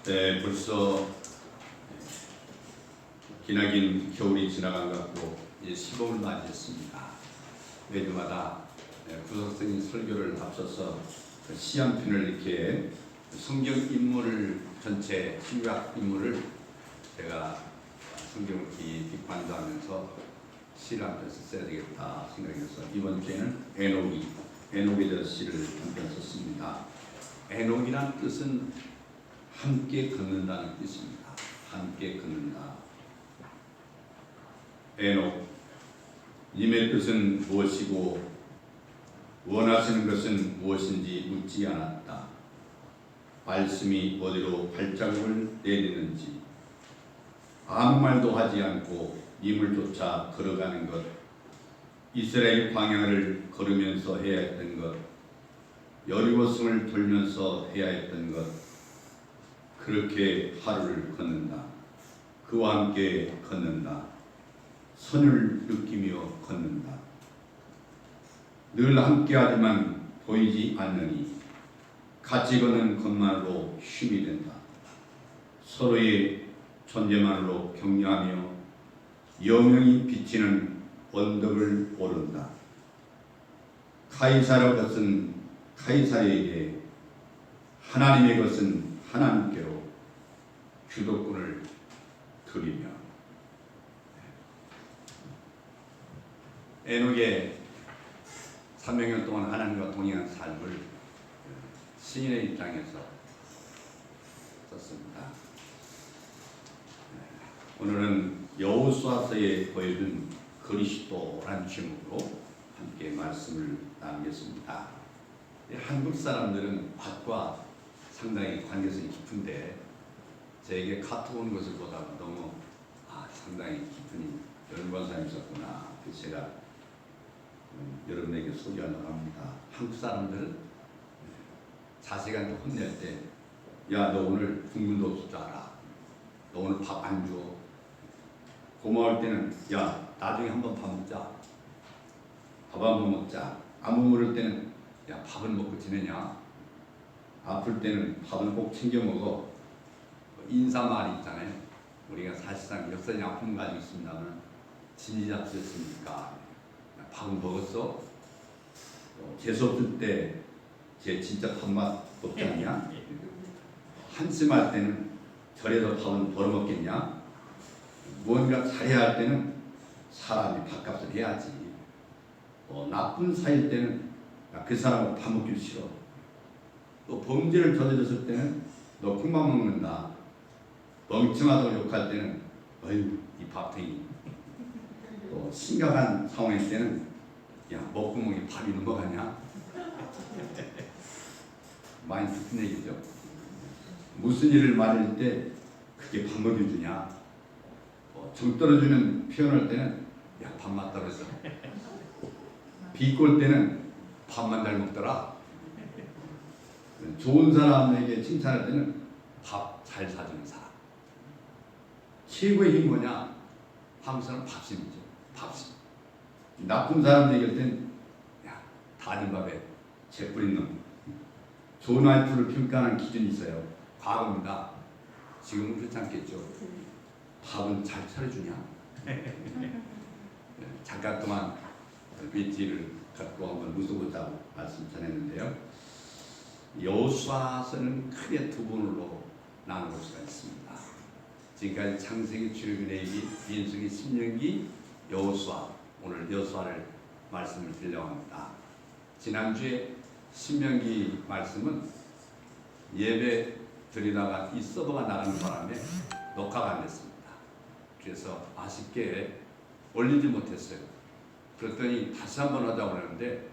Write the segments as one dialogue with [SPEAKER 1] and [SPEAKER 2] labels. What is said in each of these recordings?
[SPEAKER 1] 네, 벌써 기나긴 겨울이 지나간 것 같고 이제 시범을 맞이했습니다. 매주마다 구석생이 설교를 앞서서 시 한 편을 이렇게 성경 인물을 전체 신약 인물을 제가 성경을 깊이 관조하면서 시를 한 편 써야 되겠다 생각해서 이번 주에는 에녹에 대한 시를 한 편 썼습니다. 에녹이란 뜻은 함께 걷는다는 뜻입니다. 함께 걷는다. 에녹, 님의 뜻은 무엇이고 원하시는 것은 무엇인지 묻지 않았다. 말씀이 어디로 발자국을 내리는지 아무 말도 하지 않고 님을 쫓아 걸어가는 것, 이스라엘 광야를 걸으면서 해야 했던 것, 여리고성을 돌면서 해야 했던 것, 그렇게 하루를 걷는다. 그와 함께 걷는다. 선을 느끼며 걷는다. 늘 함께하지만 보이지 않느니 같이 걷는 것만으로 힘이 된다. 서로의 존재만으로 격려하며 여명이 비치는 언덕을 오른다. 카이사르 것은 카이사르에게, 하나님의 것은 하나님께로 주도권을 드리며. 에녹의 300년 동안 하나님과 동행한 삶을 시인의 입장에서 썼습니다. 오늘은 여호수아서에 보여준 그리스도란 제목으로 함께 말씀을 나누겠습니다. 한국 사람들은 밭과 상당히 관계성이 깊은데 저에게 카톡 오는 것을 보다가 너무 상당히 깊은 연관성이 있었구나. 그래서 제가 여러분에게 소개하려고 합니다. 한국 사람들은 자식한테 혼낼 때, 야, 너 오늘 국물도 없을 줄 알아. 너 오늘 밥 안 줘. 고마울 때는, 야, 나중에 한번 밥 먹자. 밥 한번 먹자. 아무 모를 때는, 야, 밥은 먹고 지내냐. 아플 때는 밥을 꼭 챙겨 먹어. 인사말이 있잖아요. 우리가 사실상 역사적인 아픔을 가지고 있습니다만 진지잡수였으니까 밥은 먹었어? 재수없을 때 제 진짜 밥맛 없지 않냐? 한심할 때는 절에서 밥은 벌어먹겠냐? 무언가 잘해야 할 때는 사람이 밥값을 해야지. 나쁜 사이일 때는 그 사람하고 밥 먹기 싫어. 또 범죄를 저질렀을 때는 너 콩밥 먹는다. 멍청하다고 욕할 때는 어휴 이 밥탱이. 또 심각한 상황일 때는 야 먹구멍에 밥이 넘어가냐. 많이 듣는 얘기죠. 무슨 일을 말할 때 그게 밥 먹여주냐. 정 떨어주는 표현할 때는 야 밥맛 떨어져. 비꼴 때는 밥만 잘 먹더라. 좋은 사람에게 칭찬할 때는 밥 잘 사주는 사람. 최고의 힘이 뭐냐? 한국 사람은 밥심이죠. 밥심. 나쁜 사람 얘기할 땐 야, 다진 밥에 재 뿌린 놈. 좋은 와이프를 평가하는 기준이 있어요. 과거입니다. 지금은 그렇지 않겠죠. 밥은 잘 차려주냐? 잠깐 동안 빈티를 갖고 한번 웃어보자고 말씀 전했는데요. 여호수아서는 크게 두 부분으로 나눌 수가 있습니다. 지금까지 창세기, 출애굽기, 레위기, 민수기, 신명기, 여호수아, 오늘 여호수아를 말씀을 드리려고 합니다. 지난주에 신명기 말씀은 예배 드리다가 이 서버가 나가는 바람에 녹화가 안 됐습니다. 그래서 아쉽게 올리지 못했어요. 그랬더니 다시 한번 하자고 그러는데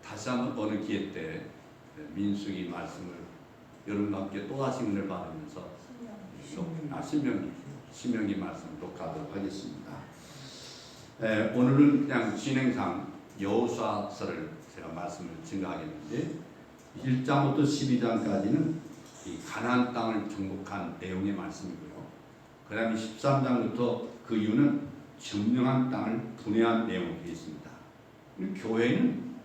[SPEAKER 1] 다시 한번 어느 기회 때 민수기 말씀을 여러분과 함께 또다시 은혜를 받으면서 신명기 말씀 녹화하도록 하겠습니다. 오늘은 그냥 진행상 여호수아서를 제가 말씀을 증가하겠는데 1장부터 12장까지는 이 가나안 땅을 정복한 내용의 말씀이고요. 그 다음에 13장부터 그 이유는 점령한 땅을 분해한 내용이 되어 있습니다. 교회는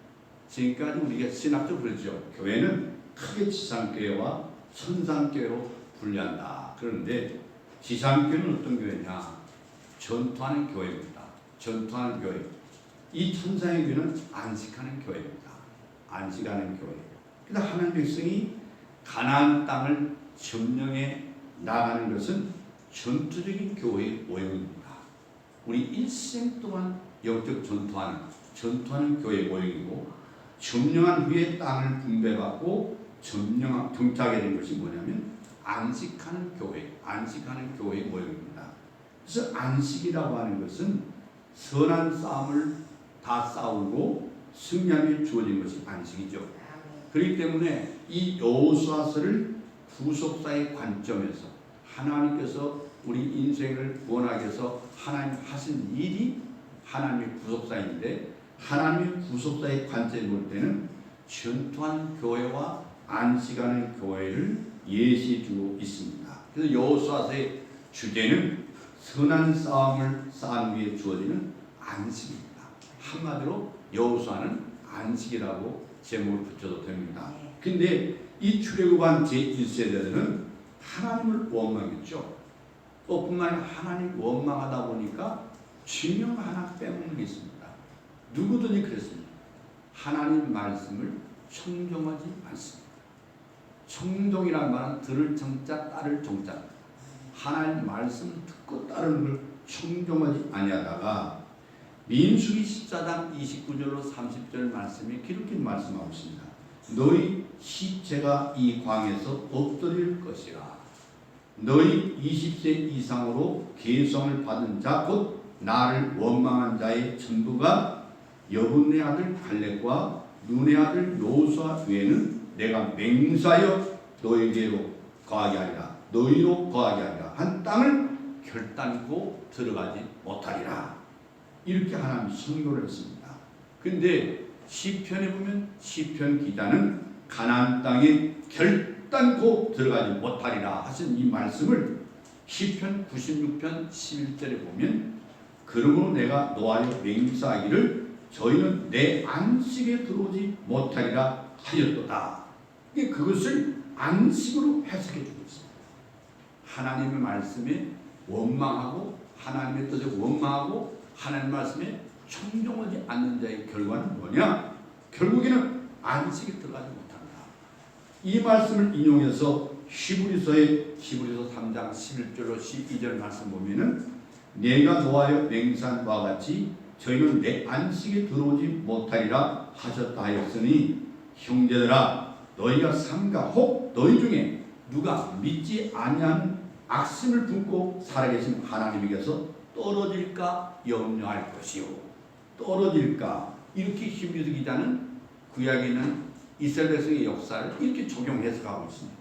[SPEAKER 1] 지금까지 우리가 신학적으로 그러죠. 교회는 크게 지상교회와 천상교회로 분리한다. 그런데 지상교회는 어떤 교회냐? 전투하는 교회입니다. 전투하는 교회. 이 천상의 교회는 안식하는 교회입니다. 안식하는 교회. 그래서 하나님 백성이 가나안 땅을 점령해 나가는 것은 전투적인 교회의 모형입니다. 우리 일생 동안 영적 전투하는 교회의 모형이고, 점령한 후에 땅을 분배받고 정착하게 된 것이 뭐냐면 안식하는 교회의 모형입니다. 그래서 안식이라고 하는 것은 선한 싸움을 다 싸우고 승리함이 주어진 것이 안식이죠. 그렇기 때문에 이 여호수아서를 구속사의 관점에서 하나님께서 우리 인생을 구원하기 위해서 하나님 하신 일이 하나님의 구속사인데, 하나님의 구속사의 관점에 볼 때는 전투하는 교회와 안식하는 교회를 예시해주고 있습니다. 그래서 여호수아서의 주제는 선한 싸움을 쌓은 위에 주어지는 안식입니다. 한마디로 여호수아는 안식이라고 제목을 붙여도 됩니다. 근데 이 출애굽한 제1세대들은 하나님을 원망했죠. 또 뿐만 아니라 하나님 원망하다 보니까 증명 하나 빼먹는 게 있습니다. 누구든지 그랬습니다. 하나님 말씀을 청종하지 않습니다. 청종이란 말은 들을 청자 따를 종자. 하나님 말씀을 듣고 따르는 걸 청종하지 아니하다가 민수기 14장 29절로 30절 말씀에 기록된 말씀하고 있습니다. 너희 시체가 이 광에서 엎드릴 것이라. 너희 20세 이상으로 계성을 받은 자 곧 나를 원망한 자의 전부가 여분네 아들 갈렙과 눈의 아들 여호수아 외에는 내가 맹세하여 너희로 거하게 하리라. 너희로 거하게 하리라. 한 땅을 결단코 들어가지 못하리라. 이렇게 하나님 선고를 했습니다. 근데 시편에 보면 시편 기자는 가나안 땅에 결단코 들어가지 못하리라 하신 이 말씀을 시편 96편 11절에 보면, 그러므로 내가 노하여 맹세하기를 저희는 내 안식에 들어오지 못하리라 하였도다. 그것을 안식으로 해석해 주고 있습니다. 하나님의 말씀에 원망하고 하나님의 뜻에 원망하고 하나님 말씀에 청종하지 않는 자의 결과는 뭐냐? 결국에는 안식에 들어가지 못한다. 이 말씀을 인용해서 히브리서 3장 11절로 12절 말씀 보면은 내가 노하여 맹세한 바와 같이 저희는 내 안식에 들어오지 못하리라 하셨다 하였으니 형제들아 너희가 삼가 혹 너희 중에 누가 믿지 아니하는 악심을 품고 살아계신 하나님에게서 떨어질까 염려할 것이요. 떨어질까. 이렇게 히브리서 기자는 구약에 있는 이스라엘 백성의 역사를 이렇게 적용해석하고 있습니다.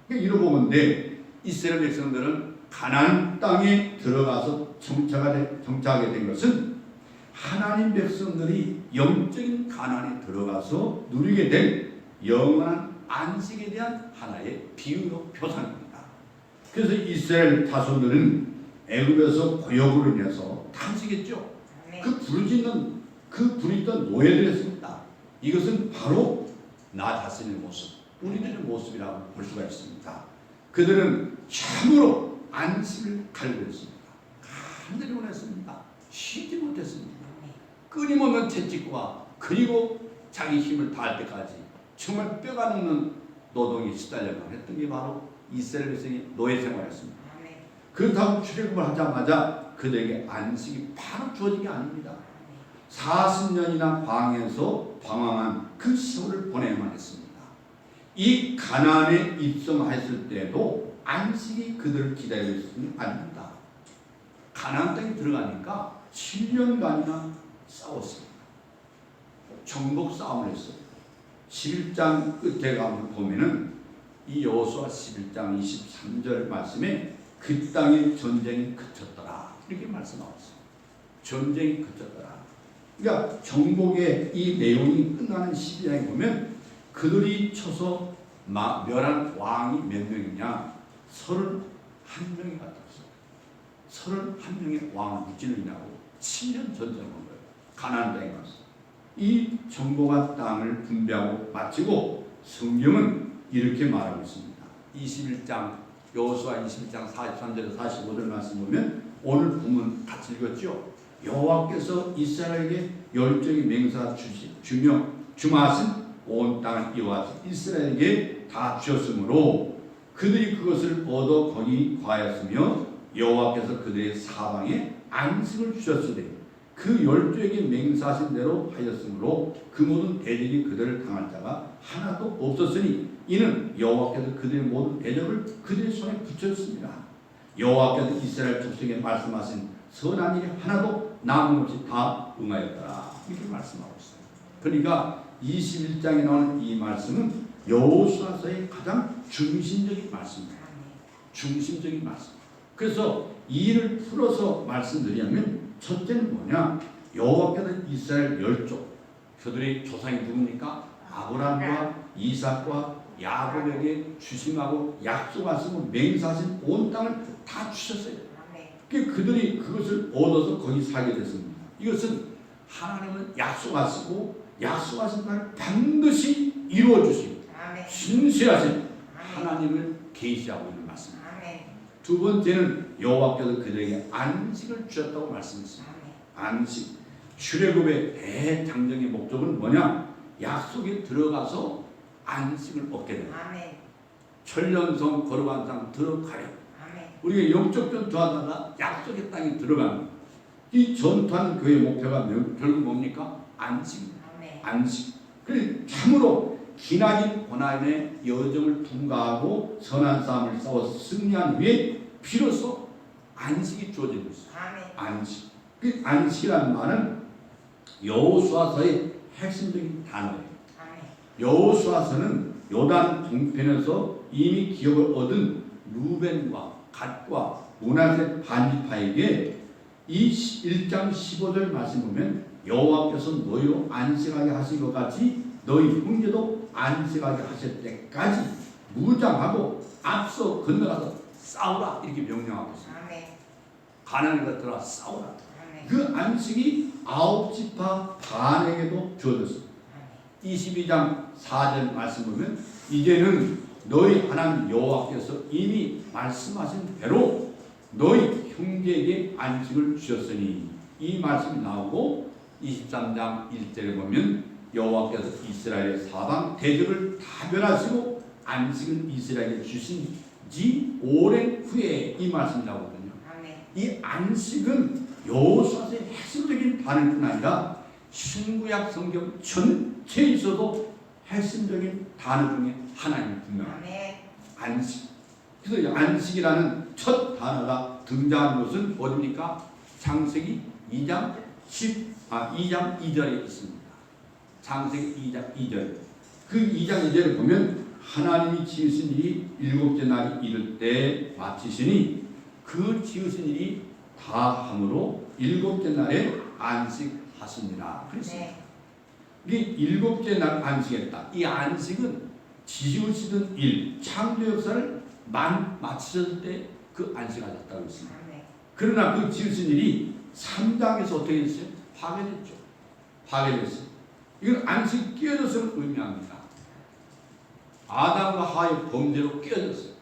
[SPEAKER 1] 이러고 보는데 이스라엘 백성들은 가나안 땅에 들어가서 정착하게 된 것은 하나님 백성들이 영적인 가나안에 들어가서 누리게 될 영원한 안식에 대한 하나의 비유요 표상입니다. 그래서 이스라엘 자손들은 애굽에서 고역으로 인해서 탄식했죠. 그 부르짖던 노예들이었습니다. 이것은 바로 나 자신의 모습, 우리들의 모습이라고 볼 수가 있습니다. 그들은 참으로 안식을 갈구했습니다. 간절히 원했습니다. 쉬지 못했습니다. 끊임없는 채찍과 그리고 자기 힘을 다할 때까지 정말 뼈가 녹는 노동에 시달려만 했던 게 바로 이스라엘 백성의 노예 생활이었습니다. 그렇다고 출애굽을 하자마자 그들에게 안식이 바로 주어진 게 아닙니다. 40년이나 광에서 방황한 그 세월을 보내야만 했습니다. 이 가나안에 입성했을 때도 안식이 그들을 기다리고 있었던 게 아닙니다. 가나안 땅에 들어가니까 7년간이나 싸웠습니다. 정복 싸움을 했어요. 11장 끝에 가면 보면은 이 여호수아 11장 23절 말씀에 그 땅에 전쟁이 그쳤더라 이렇게 말씀하고 있어요. 전쟁이 그쳤더라. 그러니까 정복의 이 내용이 끝나는 12장에 보면 그들이 쳐서 멸한 왕이 몇 명이냐? 31명이 갔다 왔어요. 31명의 왕을 무찌르냐고 7년 전쟁을 한 거예요. 가나안 땅에 가서. 이 정복한 땅을 분배하고 마치고 성경은 이렇게 말하고 있습니다. 21장 여호수아 21장 43절에서 45절 말씀 보면 오늘 부문 같이 읽었죠. 여호와께서 이스라엘에게 열정의 맹사 주며 주마하신 온 땅을 이와 이스라엘에게 다 주셨으므로 그들이 그것을 얻어 거기 거하였으며 여호와께서 그들의 사방에 안식을 주셨으되 그 열조에게 맹세하신 대로 하였으므로 그 모든 대적이 그들을 당할 자가 하나도 없었으니 이는 여호와께서 그들의 모든 대적을 그들의 손에 붙였습니다. 여호와께서 이스라엘 족속에 말씀하신 선한 일이 하나도 남음없이 다 응하였더라. 이렇게 말씀하고 있어요. 그러니까 21장에 나오는 이 말씀은 여호수아서의 가장 중심적인 말씀입니다. 중심적인 말씀. 그래서 이 일을 풀어서 말씀드리자면 첫째는 뭐냐? 여호와께서 이스라엘 열족, 그들의 조상이 누굽니까? 아브라함과 이삭과 야곱에게 주심하고 약속하시고 맹세하신 온 땅을 다 주셨어요. 그들이 그것을 얻어서 거기 살게 됐습니다. 이것은 하나님은 약속하시고 약속하신 바를 반드시 이루어 주시고 신실하신 하나님을 계시하고 있는 말씀입니다. 두 번째는 여호와께서 그들에게 안식을 주셨다고 말씀했습니다. 안식. 출애굽의 대장정의 목적은 뭐냐? 약속에 들어가서 안식을 얻게 됩니다. 천년성 거룩한 땅 들어가요. 우리가 영적 전투하다가 약속의 땅에 들어가는 이 전투하는 그의 목표가 결국 뭡니까? 안식입니다. 안식. 그래서 참으로 기나긴 고난의 여정을 통과하고 선한 싸움을 싸워서 승리한 후에 비로소 안식이 주어지는 것입니다. 안식. 그 안식이라는 말은 여호수아서의 핵심적인 단어예요. 여호수아서는 요단 동편에서 이미 기업을 얻은 루벤과 갓과 므낫세 반지파에게 이 1장 15절 말씀 보면 여호와께서 너희로 안식하게 하신 것 같이 너희 형제도 안식하게 하실 때까지 무장하고 앞서 건너가서 싸우라 이렇게 명령하고 있습니다. 가나안에 들어가 싸우라. 그 안식이 9지파 반에게도 주어졌습니다. 22장 4절 말씀 보면 이제는 너희 하나님 여호와께서 이미 말씀하신 대로 너희 형제에게 안식을 주셨으니 이 말씀이 나오고 23장 1절에 보면 여호와께서 이스라엘의 사방 대적을 다 멸하시고 안식을 이스라엘에게 주신 지 오랜 후에 이 말씀이 나오거든요. 이 안식은 여호수아서의 핵심적인 단어뿐 아니라 신구약 성경 전체에 있어도 핵심적인 단어 중에 하나입니다. 분명합니다. 안식. 그래서 안식이라는 첫 단어가 등장한 것은 어디입니까? 창세기 2장 2절에 있습니다. 창세기 2장 2절. 그 2장 2절에 보면 하나님이 지으신 일이 일곱째 날이 이를 때 마치시니 그 지으신 일이 다 함으로 일곱째 날에 안식하십니다. 그랬습니다. 이게 일곱째 날 안식했다. 이 안식은 지으시던 일, 창조 역사를 마치셨을 때 그 안식하셨다고 했습니다. 그러나 그 지으신 일이 3장에서 어떻게 됐어요? 파괴됐죠. 파괴됐어요. 이건 안식이 깨어졌음을 의미합니다. 아담과 하와의 범죄로 깨어졌어요.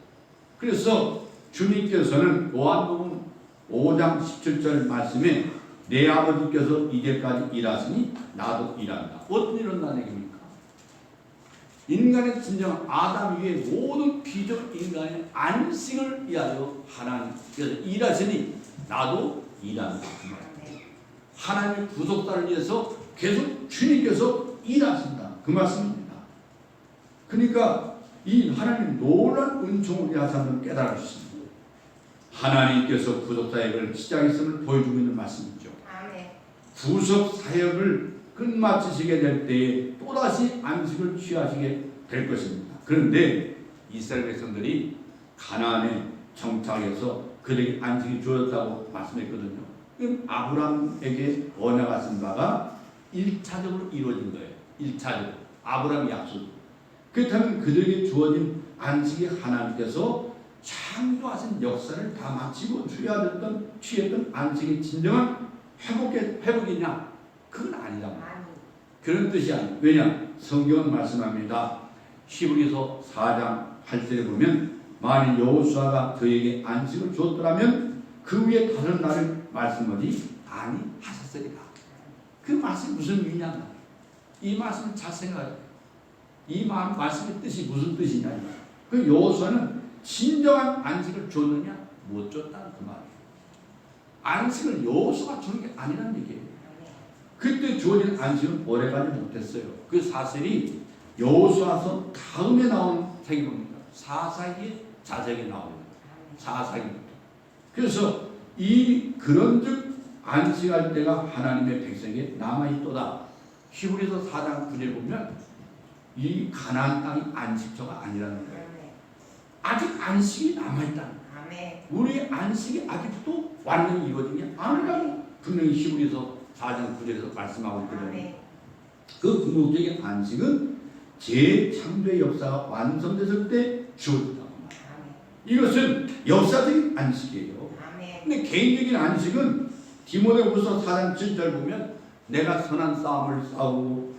[SPEAKER 1] 그래서 주님께서는 요한복음 5장 17절 말씀에 내 아버지께서 이제까지 일하시니 나도 일한다. 어떤 일한다는 얘기입니까? 인간의 진정한 아담 위에 모든 비적 인간의 안식을 위하여 하나님께서 일하시니 나도 일한다. 하나님의 구속자를 위해서 계속 주님께서 일하신다. 그 말씀입니다. 그러니까 이 하나님 놀라운 은총을 위하사 한번 깨달을 수 있습니다. 하나님께서 구속 사역을 시작했음을 보여주고 있는 말씀이죠. 구속 사역을 끝마치시게 될 때에 또다시 안식을 취하시게 될 것입니다. 그런데 이스라엘 백성들이 가나안에 정착해서 그들에게 안식이 주어졌다고 말씀했거든요. 그럼 아브라함에게 언약하신 바가 1차적으로 이루어진 거예요. 1차적으로 아브라함의 약속. 그렇다면 그들에게 주어진 안식이 하나님께서 창조하신 역사를 다 마치고 취했던 안식의 진정한 회복이냐? 그건 아니라고. 그런 뜻이 아니에요. 왜냐? 성경은 말씀합니다. 히브리서 4장 8절에 보면 만일 여호수아가 그에게 안식을 줬더라면 그 위에 다른 날을 말씀하지 아니하셨으리라. 그 말씀이 무슨 의미냐? 이 말씀을 잘 생각해. 이 말씀의 뜻이 무슨 뜻이냐? 그 여호수아는 진정한 안식을 줬느냐? 못 줬다는 그 말이에요. 안식을 여호수아가 주는 게 아니라는 얘기예요. 그때 주어진 안식은 오래가지 못했어요. 그 사실이 여호수아서 다음에 나온 책이 뭡니까? 사사기의 자색이 나옵니다. 사사기부터. 그래서 이 그런즉 안식할 때가 하나님의 백성에게 남아있도다. 히브리서 4장 9절 보면 이 가나안 땅이 안식처가 아니라는 거예요. 아직 안식이 남아있다는 거예요. 우리의 안식이 아직도 완전히 이루어진 게 아니라고 분명히 히브리서 4장 9절에서 말씀하고 있거든요. 그 궁극적인 안식은 재창조의 역사가 완성됐을 때 주어진다고 말합니다. 이것은 역사적인 안식이에요. 근데 개인적인 안식은 디모데후서 4장 7절 보면 내가 선한 싸움을 싸우고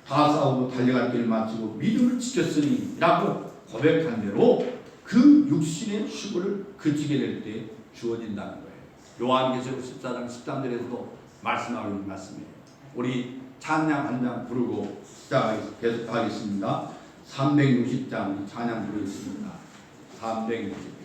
[SPEAKER 1] 다 싸우고 달려갈 길을 마치고 믿음을 지켰으니 라고 고백한 대로 그 육신의 수고를 그치게 될 때 주어진다는 거예요. 요한계시록 14장 13절에서도 말씀하고 있는 말씀이에요. 우리 찬양 한 장 부르고 계속하겠습니다. 360장 찬양 부르겠습니다. 360장.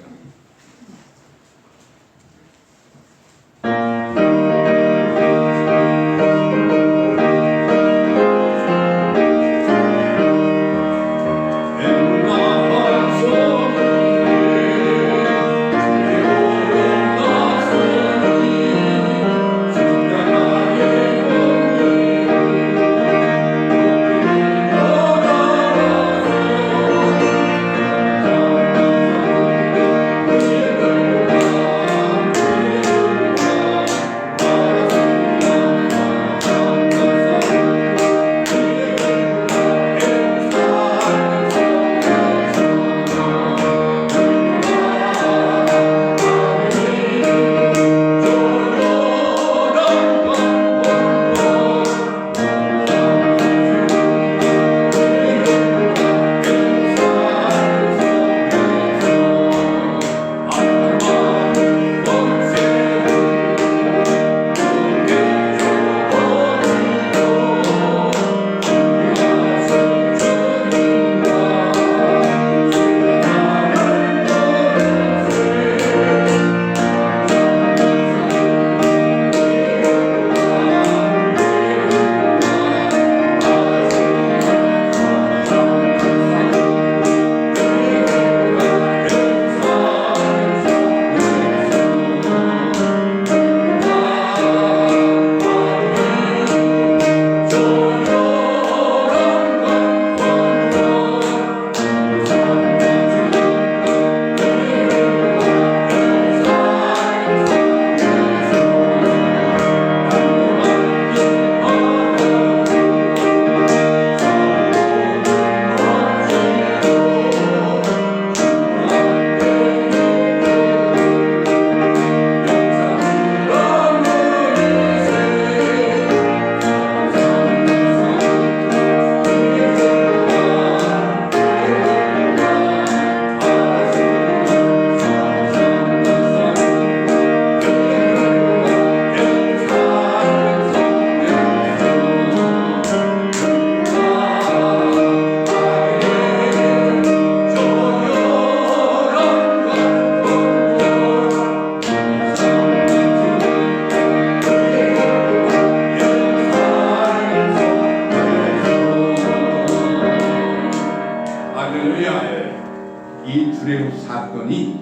[SPEAKER 1] 이 출애굽 사건이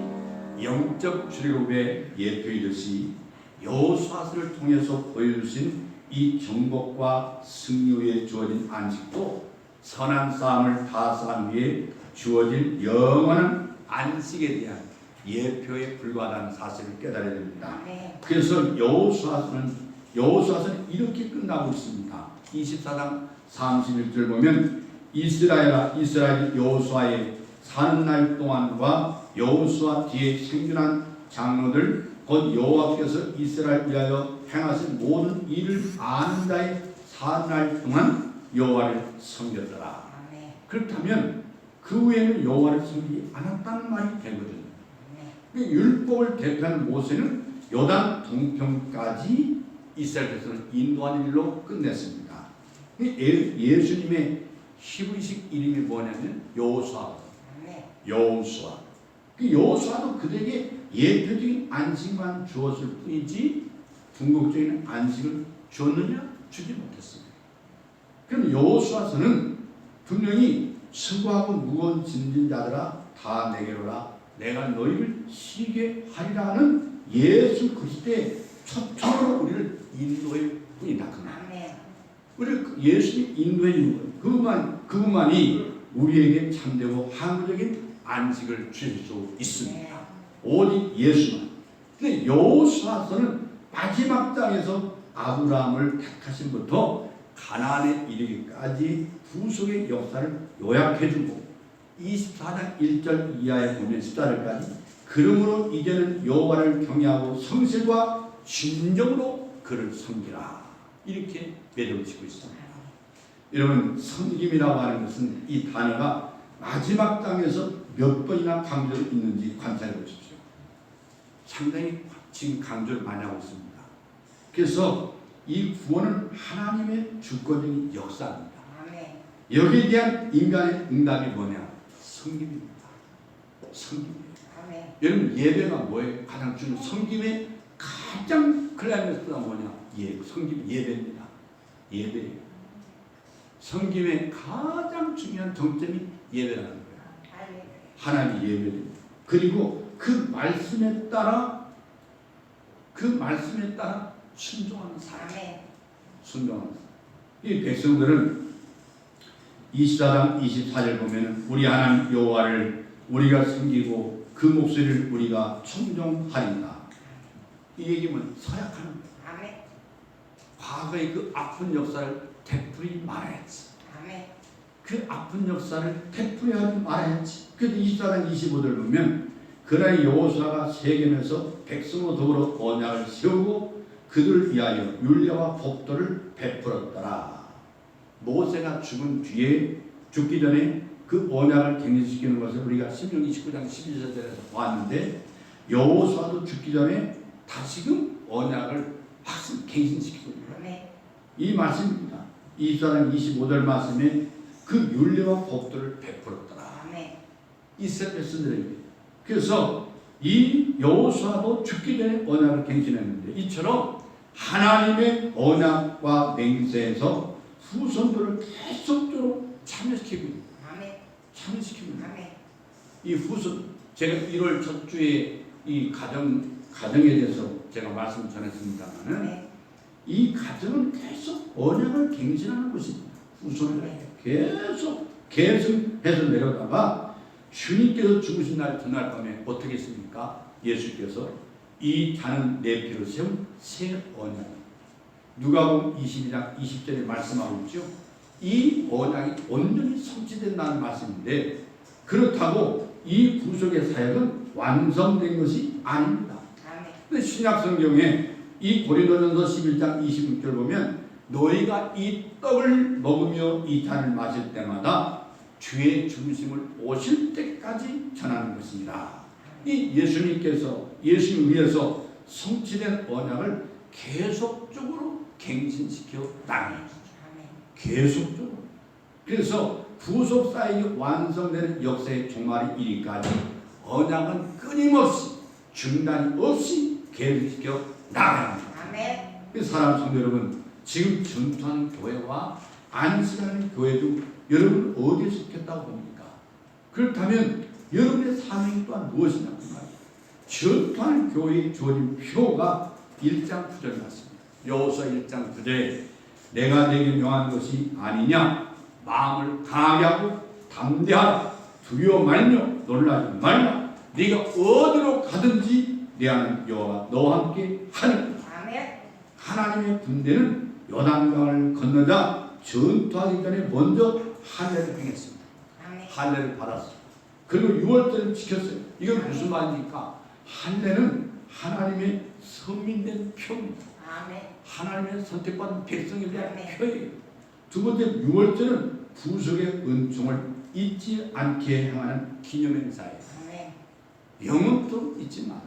[SPEAKER 1] 영적 출애굽의 예표이듯이 여호수아서를 통해서 보여주신 이 정복과 승리에 주어진 안식도 선한 싸움을 다 싸운 후에 주어질 영원한 안식에 대한 예표에 불과하다는 사실을 깨달아야 됩니다. 그래서 여호수아서는 이렇게 끝나고 있습니다. 24장 31절 보면 이스라엘이 여호수아의 사는 날 동안과 여호수아 뒤에 생존한 장로들 곧 여호와께서 이스라엘 위하여 행하신 모든 일을 아는 자의 사는 날 동안 여호와를 섬겼더라. 그렇다면 그 후에는 여호와를 섬기지 않았다는 말이 되거든요. 율법을 대표하는 모세는 요단 동편까지 이스라엘 백성을 인도하는 일로 끝냈습니다. 예수님의 히브리식 이름이 뭐냐면 여호수아. 여호수아. 그 여호수아도 그들에게 예표적인 안식만 주었을 뿐이지 궁극적인 안식을 줬느냐? 주지 못했습니다. 그럼 여호수아서는 분명히 수고하고 무거운 짐진 자들아 다 내게로라 내가 너희를 쉬게 하리라는 예수 그리스도의 초청으로 우리를 인도해 뿐이다. 우리를 예수님 인도해 주는 거예요. 그분만이 우리에게 참되고 항구적인 안식을 주실 수 있습니다. 오직 예수만. 근데 여호수아서는 마지막 장에서 아브라함을 택하심부터 가나안에 이르기까지 후속의 역사를 요약해주고 24장 1절 이하에 보면 14절까지 그러므로 이제는 여호와를 경외하고 성실과 진정으로 그를 섬기라 이렇게 매듭지고 있습니다. 여러분 섬김이라고 하는 것은 이 단어가 마지막 장에서 몇 번이나 강조를 있는지 관찰해 보십시오. 상당히 지금 강조를 많이 하고 있습니다. 그래서 이 구원은 하나님의 주권적인 역사입니다. 여기에 대한 인간의 응답이 뭐냐? 섬김입니다. 섬김이에요. 여러분 예배가 뭐예요? 가장 중요한 섬김의 가장 클라이맥스가 뭐냐? 섬김 예배입니다. 예배예요. 섬김의 가장 중요한 정점이 예배라는 거예요. 하나님 예배입니다. 그리고 그 말씀에 따라 순종하는 삶. 순종하는 삶. 이 백성들은 24장 24절 보면 우리 하나님 여호와를 우리가 섬기고 그 목소리를 우리가 청종하리이다. 이 얘기는 서약하는 거예요. 과거의 그 아픈 역사를 되풀이 말아야지. 그 아픈 역사를 되풀이하지 말아야지. 그래서 24장 25절 보면 그날 여호수아가 세겜에서 백성과 더불어 언약을 세우고 그들을 위하여 율례와 법도를 베풀었더라. 모세가 죽기 전에 그 언약을 갱신시키는 것을 우리가 신명 29장 12절에서 보았는데 여호수아도 죽기 전에 다시금 언약을 갱신시키고 있는 거예요. 이 말씀입니다. 24장 25절 말씀에 그 율례와 법도를 베풀었더라. 이스라엘 백성들에게. 그래서 이 여호수아도 죽기 전에 언약을 갱신했는데 이처럼 하나님의 언약과 맹세에서 후손들을 계속적으로 참여시키고 있습니다. 참여시키고 있습니다. 이 후손 제가 1월 첫 주에 이 가정에 대해서 제가 말씀 전했습니다만은 이 가정은 계속 언약을 갱신하는 것입니다. 후손을 계속 계승해서 내려다가 주님께서 죽으신 날 그날 밤에 어떻게 했습니까? 예수께서 이 자는 내 피로 세운 새 언약. 누가복음 22장 20절에 말씀하고 있죠. 이 언약이 온전히 성취된다는 말씀인데 그렇다고 이 구속의 사역은 완성된 것이 아닙니다. 근데 신약 성경에 이 고린도전서 11장 26절 보면 너희가 이 떡을 먹으며 이 잔을 마실 때마다 주의 죽으심을 오실 때까지 전하는 것입니다. 이 예수님 위해서 성취된 언약을 계속적으로 갱신시켜 나가는 거죠. 계속적으로. 그래서 구속 사역이 완성되는 역사의 종말이 이르기까지 언약은 끊임없이 중단이 없이 계속시켜 나가는 거죠. 사랑하는 성도 여러분, 지금 전투하는 교회와 안식하는 교회도 여러분 어디에 속했다고 봅니까? 그렇다면 여러분의 사명이 또한 무엇이냐 그 말이에요. 전투하는 교회에 주어진 표가 1장 9절 같습니다. 여호수아 1장 9절에 내가 내게 명한 것이 아니냐 마음을 강하게 하고 담대하라 두려워 말며 놀라지 말라 네가 어디로 가든지 내 하나님 여호와가 너와 함께 하니라. 하나님의 군대는 요단강을 건너자 전투하기 전에 먼저 할례를 행했습니다. 할례를 받았습니다. 그리고 6월절을 지켰어요. 이건 무슨 말입니까? 할례는 하나님의 선민된 표입니다. 하나님의 선택받은 백성에 대한 표예요. 두 번째 6월절은 구속의 은총을 잊지 않게 행하는 기념행사예요.
[SPEAKER 2] 아멘.
[SPEAKER 1] 영혼도 잊지 마라.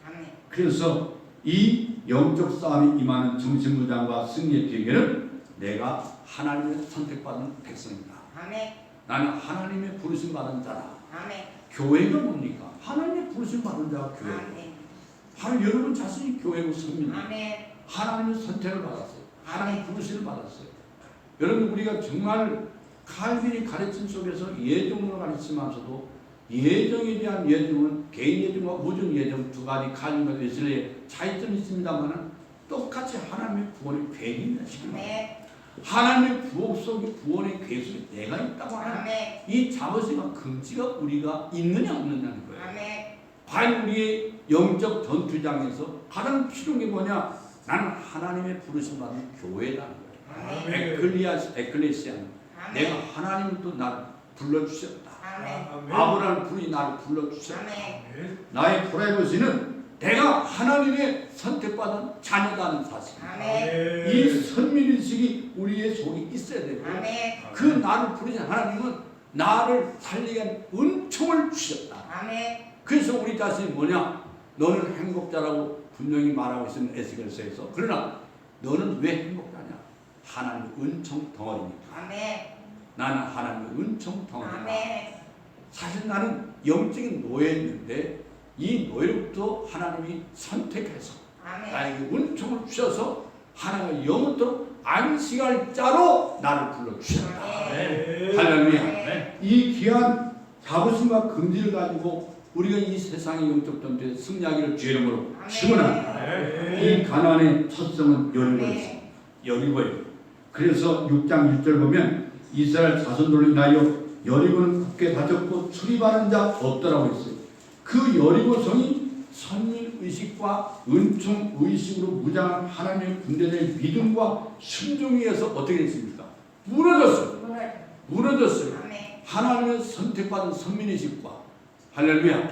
[SPEAKER 2] 아멘.
[SPEAKER 1] 그래서 이 영적 싸움이 임하는 정신무장과 승리의 비결은 내가 하나님의 선택받은 백성이다.
[SPEAKER 2] 아멘.
[SPEAKER 1] 나는 하나님의 부르심 받은 자다.
[SPEAKER 2] 아멘.
[SPEAKER 1] 교회가 뭡니까? 하나님의 부르심 받은 자가 교회.
[SPEAKER 2] 아멘.
[SPEAKER 1] 하나님 여러분 자신이 교회고 선민이에요.
[SPEAKER 2] 아멘.
[SPEAKER 1] 하나님의 선택을 받았어요. 하나님의 부르심을 받았어요. 여러분 우리가 정말 칼빈이 가르침 속에서 예정으로 가르치면서도 예정에 대한 예정은 개인 예정과 우정 예정 두 가지 칼빈과 웨슬리의 차이점이 있습니다만 똑같이 하나님의 구원의 계획입니다. 하나님의 구원 속에 구원의 계획 속에 내가 있다고 하는 이 자부심과 긍지가 우리가 있느냐 없느냐는 거예요. 과연 우리의 영적 전투장에서 가장 필요한 게 뭐냐? 나는 하나님의 부르심 받은 교회라는 거예요. 에클레시아는 내가 하나님을 또 나를 불러주셨다. 아브라함을 부르니 나를 불러주셨다. 나의 프라이버시는 내가 하나님의 선택받은 자녀다는 사실. 이 선민의식이 우리의 속에 있어야 되고 그 나를 부르신 하나님은 나를 살리게 위한 은총을 주셨다. 그래서 우리 자신이 뭐냐? 너는 행복자라고 분명히 말하고 있는 에스겔서에서 그러나 너는 왜 행복자냐? 하나님의 은총 덩어리니까. 나는 하나님의 은총 덩어리다. 사실 나는 영적인 노예였는데 이 노예로부터 하나님이 선택해서 나에게 은총을 주셔서 하나님의 영원토록 안식할 자로 나를 불러주셨다. 할렐루야. 이 귀한 자부심과 긍지를 가지고 우리가 이 세상의 영적 전투에 승리하기를 주의 이름으로 축원합니다. 이 가나안의 첫성은 여리고예요. 그래서 6장 1절 보면 이스라엘 자손들로 인하여 여리고는 굳게 다졌고 출입하는 자 없더라고 했어요. 그 여리고성이 선민의식과 은총의식으로 무장한 하나님의 군대들의 믿음과 순종에 의해서 어떻게 됐습니까? 무너졌어요. 하나님의 선택받은 선민의식과 할렐루야.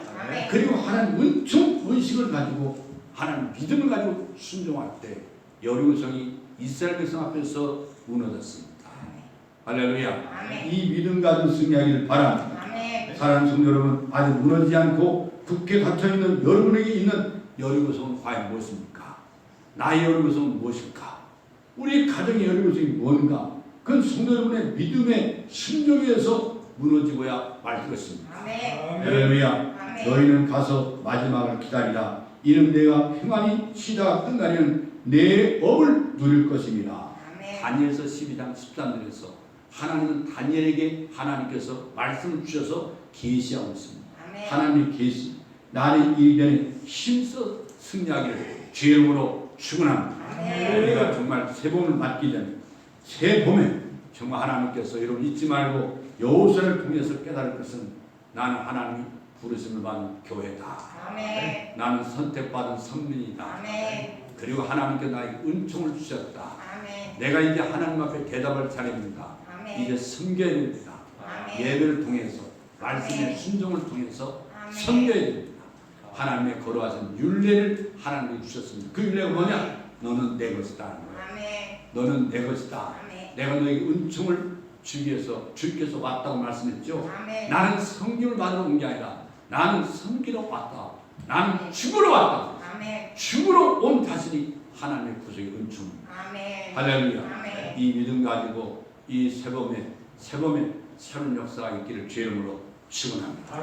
[SPEAKER 1] 그리고 하나님 은총의식을 가지고 하나님 믿음을 가지고 순종할 때 여리고성이 이스라엘 백성 앞에서 무너졌습니다. 할렐루야. 이 믿음 가지고 승리하기를 바랍니다. 사랑하는 성도 여러분, 아직 무너지지 않고 굳게 닫혀있는 여러분에게 있는 여리고성은 과연 무엇입니까? 나의 여리고성은 무엇일까? 우리 가정의 여리고성이 뭔가? 그건 성도 여러분의 믿음의 순종에서 무너지고야 말 것입니다. 할렐루야. 너희는 가서 마지막을 기다리라. 이는 내가 평안히 쉬다가 끝나면 내 업을 누릴 것입니다. 다니엘서 12장 13절에서 하나님은 다니엘에게 하나님께서 말씀을 주셔서 계시하고 있습니다. 하나님의 계시, 나는 이 일에 힘써 승리하기를 주의 이름으로 축원합니다. 우리가 정말 새봄을 맞기 전에 새 봄에 정말 하나님께서 여러분 잊지 말고 여호수아를 통해서 깨달을 것은 나는 하나님이 부르심을 받은 교회다. 나는 선택받은 선민이다. 그리고 하나님께 나에게 은총을 주셨다. 내가 이제 하나님 앞에 대답할 차례입니다. 이제 섬겨야 됩니다. 예배를 통해서 말씀의 순종을 통해서 섬겨야 됩니다. 하나님의 거룩하신 율례를 하나님이 주셨습니다. 그 율례가 뭐냐? 너는 내 것이다. 너는 내 것이다. 내가 너에게 은총을 주기 위해서 주께서 왔다고 말씀했죠. 나는 섬김을 받으러 온 게 아니라 나는 섬기러 왔다. 나는 죽으러 왔다. 죽으러 온 자신이 하나님의 구속의 은총입니다. 할렐루야. 이 믿음 가지고 이 새봄에 새로운 역사가 있기를 주의 이름으로 축원합니다.